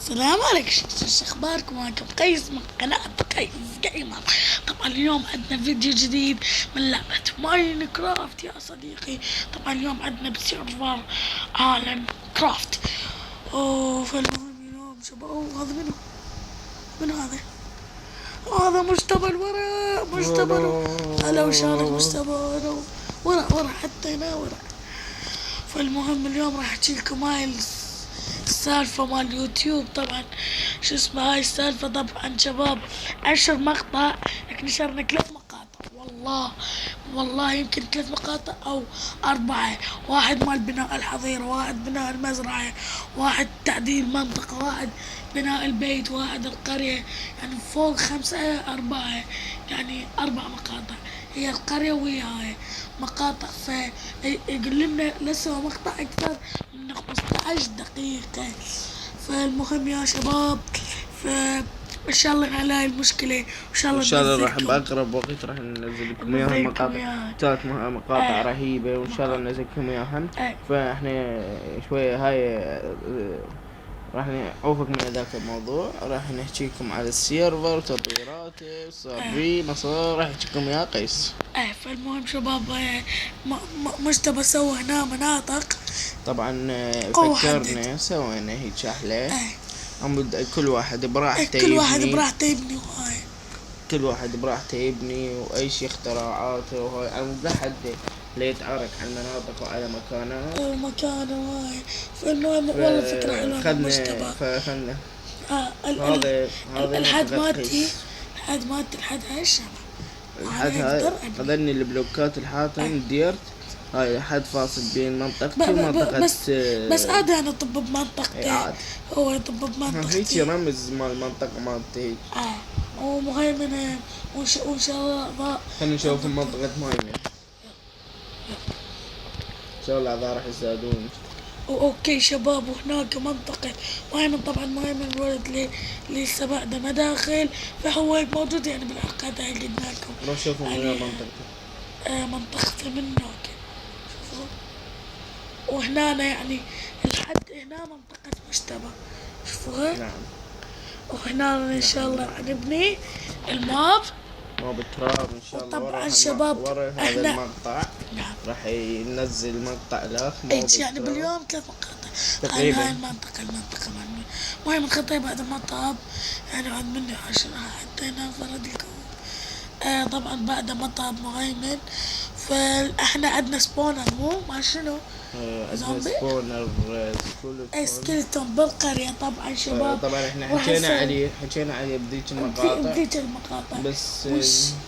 السلام عليكم، شو اخباركم؟ معكم قيس من قناة قيس جيمر. طبعا اليوم عندنا فيديو جديد من لعبة ماين كرافت يا صديقي. طبعا اليوم عندنا بسيرفر عالم كرافت. فالمهم اليوم شباب، هذا من هذا؟ هذا مجتبى الورق، مجتبى هلا وشالك مجتبى ورق حتى هنا ورق. فالمهم اليوم راح احكي لكم هاي السالفة مال اليوتيوب. طبعا شو اسمه هاي السالفة؟ طبعا شباب 10 مقطع، لكن نشرنا 3 مقاطع. والله يمكن 3 مقاطع او 4. واحد مال بناء الحظيرة، واحد بناء المزرعة، واحد تعديل منطقة، واحد بناء البيت، واحد القرية. يعني فوق 5 4، يعني 4 مقاطع هي القرية وياها مقاطع. فيقول لنا لسه مقطع أكثر من 15 دقيقة. فالمهم يا شباب، إن شاء الله على هاي المشكلة، وإن شاء الله راح بأقرب وقت راح ننزل لكم إياها مقاطع، 3 مقاطع رهيبة، وإن شاء الله ننزل لكم إياها. فإحنا شوية هاي راح نعوفك من ذاك الموضوع، راح نحكي لكم على السيرفر، تطويراته، صابري مصار، راح نحكي لكم يا قيس. فالمهم شباب، مجتبى سوى هنا مناطق. طبعا فكرنا سوينا هيك شحلة. كل واحد براحته يبني وهاي، كل واحد براحته يبني واي شيء اختراعاته وهاي. انا مو حد لا يتعارك على المناطق وعلى مكانات وهاي. فالمهم والله فكرة حلوة خدنا هذا الحد مالتي الحد هاي الشباب، الحد هاي خذني البلوكات الحاطين ديرت. هاي حد فاصل بين منطقتي ومنطقة بس عادي انا طب بمنطقتي. هو يطب بمنطقتي، هيك رمز مال المنطقة مالتي هيك. ومهيمنة وان شاء الله. خلينا نشوف منطقة مهيمنة، ان شاء الله هذا راح يساعدون. اوكي شباب، وهناك منطقة مهيمن. طبعا مهيمن الولد اللي لسه بعده مداخل، فهو موجود يعني بالحلقات هاي اللي قلنا لكم. روح شوفوا من منطقته. منطقته من هناك، شوفوا. وهنا يعني الحد هنا منطقة مجتبى، شوفوها. نعم. وهنا ان شاء الله راح نبني الماب التراب ان شاء الله. طبعا شباب ورا هذا المقطع راح ينزل مقطع الاخ يعني باليوم 3 مقاطع تقريبا. هاي المنطقة المهم الخطيب بعد المطاب يعني بعد مني عشان حتى هنا فرد لكم. طبعا بعد مطاب مهيمن، فاحنا عندنا سبونر مو شنو؟ عندنا سبونر سكيلتون بالقرية. طبعا شباب طبعا احنا حكينا عليه بديك المقاطع بس ان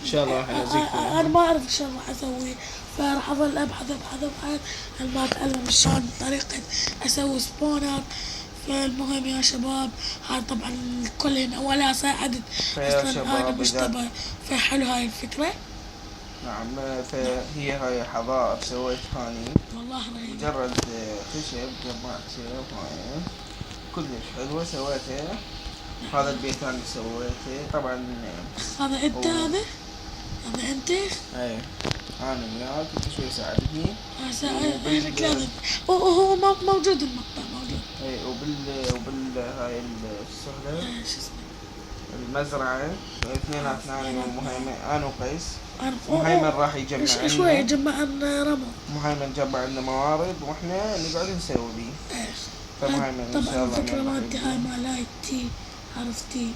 شاء الله راح نزيدكم. انا ما اعرف شو راح اسوي، فراح اظل ابحث ما اتعلم شلون طريقة اسوي سبونر. فالمهم يا شباب، هاي طبعا الكل هنا ولا ساعدت اصلا انا مجتبى. فحلو هاي الفكرة. نعم. فهي هاي حظائر سويتها اني والله رهيب. مجرد خشب جمعته هاي كلش حلوة سويتها. هذا البيت انا سويته طبعا. هذا انت هذا انت؟ ايه انا وياك، انت شوي ساعدتني. لازم هو موجود المقطع موجود. ايه هاي السهلة شو اسمه المزرعة. اثنيناتنا انا ومهيمن، انا وقيس. مهيمن راح يجمع لنا شوي يجمع لنا رمل. مهيمن جمع لنا موارد واحنا نقعد نسوي. فمهيمن ان شاء الله. طبعا الفكرة مالتي هاي مال تي، عرفتي؟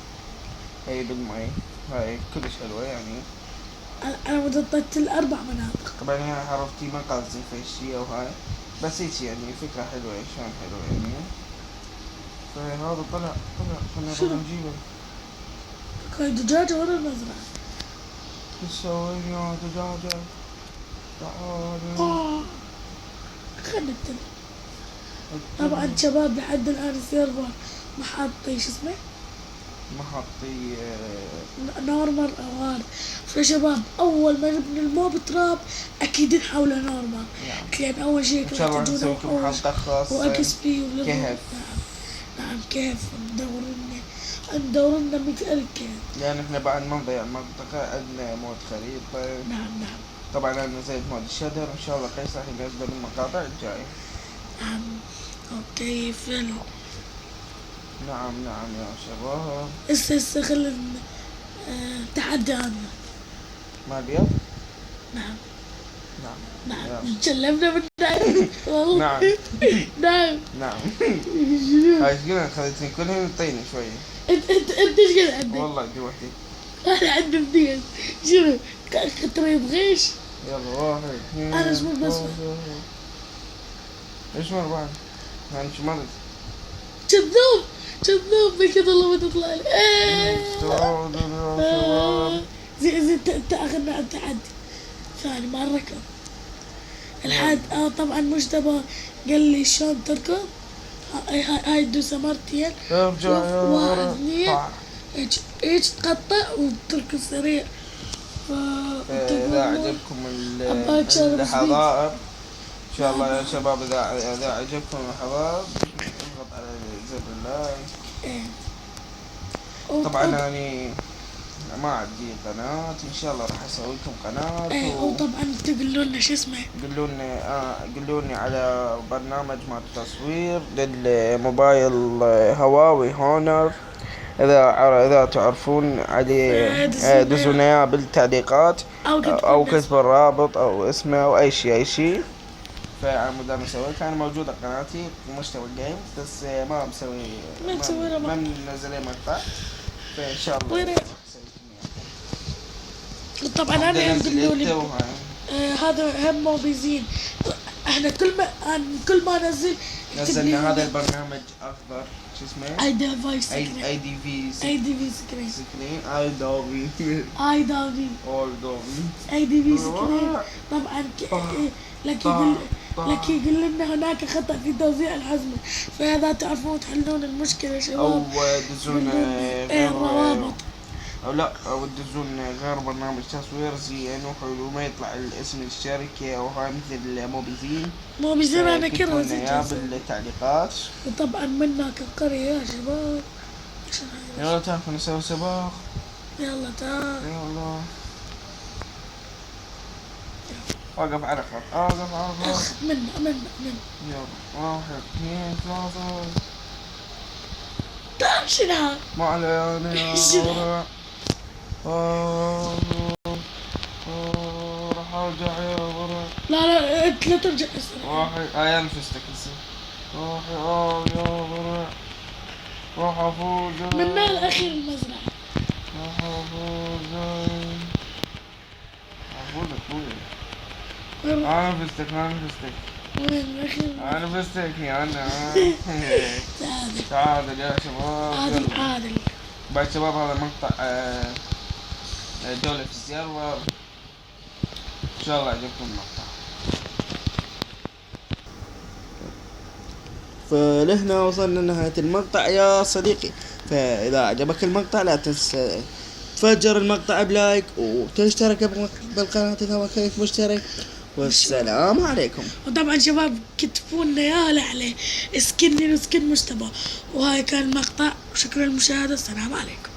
هي بالمي هاي كلش حلوة يعني. انا وضطت ال4 مناطق. طبعا هي عرفتي ما قصدي في شيء او هاي، بس هيك يعني فكرة حلوة شلون حلوة يعني. فهذا طلع خلينا نروح نجيبه. هاي دجاجة ولا المزرعة؟ تسوي يا دجاجة تعال. خدت. طبعا شباب لحد الان السيرفر محطي شو اسمه؟ محطي نورمال او هارد. فشباب اول ما نبني الموب تراب اكيد نحوله نورمال. لان اول شيء ان شاء الله نسوي لكم حلقة خاصة واكس بي كهف. نعم كيف ندور لنا 100,000 كيف. لان احنا بعد ما نضيع المنطقة عندنا مود خريطة. نعم. طبعا انا نزلت مود الشدر، ان شاء الله قيس راح ينزل المقاطع الجاية. نعم. اوكي نعم نعم يا شباب. هسه خلينا تحدي هذا. ما اليوم؟ نعم نعم نعم تكلمنا بالنعم والله. نعم نعم نعم. هاي ايش قلنا خليتني كلهم طيني شوية. انت ايش قاعد عندك؟ والله دوحتي. انا عندي اثنين. شنو؟ تريد غيش؟ يلا واحد اثنين. انا اسمه بس ايش مر بعد؟ يعني شو مرت؟ كذوب بالكذا الله ما تطلع لي. زين تاخذنا التحدي ثاني مرة ركض الحد. طبعا مجتبى قال لي شلون تركض. هاي تدوسها مرتين. ارجع يا واحد اثنين هيك تقطع وتركض سريع. إذا عجبكم الحضائر إن شاء الله يا شباب، إذا عجبكم الحضائر اضغط على زر اللايك. طبعا أنا ما عندي قناة، إن شاء الله راح أسوي لكم قناة. وطبعا تقولوا لنا شو اسمه، قولوا لي على برنامج مال تصوير للموبايل هواوي هونر. إذا تعرفون عليه دزوا لنا إياه بالتعليقات أو كتبوا الرابط أو اسمه أو أي شيء. فعلى مود أنا مسوي كان موجودة قناتي مستوى الجيم، بس ما منزل أي مقطع. فإن شاء الله طبعا أنا يقولوا لي هذا هم موبيزين. احنا كل ما نزلنا هذا البرنامج أخضر شو اسمه؟ اي ديفايس اي دي في سكرين اي دي في سكرين. طبعا لك يقول لنا هناك خطأ في توزيع الحزمة، فإذا تعرفون تحلون المشكلة يا شباب او تدزون الروابط او تدزون غير برنامج تصوير زين وحلو ما يطلع الاسم الشركة او هاي مثل موبيزين. انا كره بالتعليقات. وطبعا منك القرية يا شباب. يلا تعرفوا نسوي سباق. يلا تعال يلا وقف على خط. من يلا واحد اثنين ثلاثة. تعال شنو ما علينا يا راح ارجع يا ورا. لا انت لا ترجع هسه. واحد نفستك هسه. واحد يا ورا. راح افوز من الاخير المزرعة. راح افوز انا نفستك وين الاخير؟ انا نفستك يا انا. تعادل يا شباب. عادل باي شباب، هذا مقطع جولة في السيارة. ان شاء الله عجبكم المقطع. فلهنا وصلنا لنهاية المقطع يا صديقي. فإذا عجبك المقطع لا تنسى تفجر المقطع بلايك وتشترك بالقناة إذا ما كنت مشترك. والسلام عليكم. وطبعا شباب كتبوا لنا يا عليه سكني وسكن مجتبى. وهاي كان المقطع، وشكرا للمشاهدة. السلام عليكم.